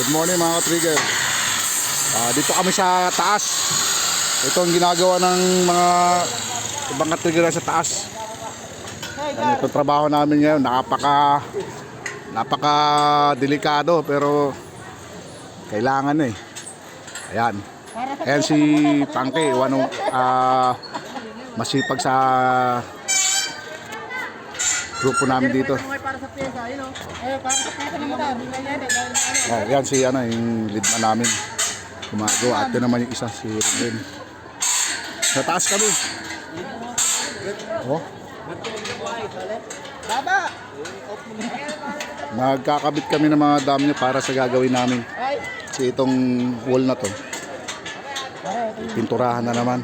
Good morning mga ka-trigger. Dito kami sa taas. Ito ang ginagawa ng mga ibang ka-trigger sa taas. Ito trabaho namin ngayon. Napaka delikado pero kailangan eh. Ayan. Ayan si Tangke, masipag sa grupo namin dito. Ayan si yung lead man namin. Gumagawa. At yun naman yung isa, si Ruben. Sa taas kami. Oh. Nagkakabit kami ng mga dam nyo para sa gagawin namin. Kasi itong wall na to, pinturahan na naman.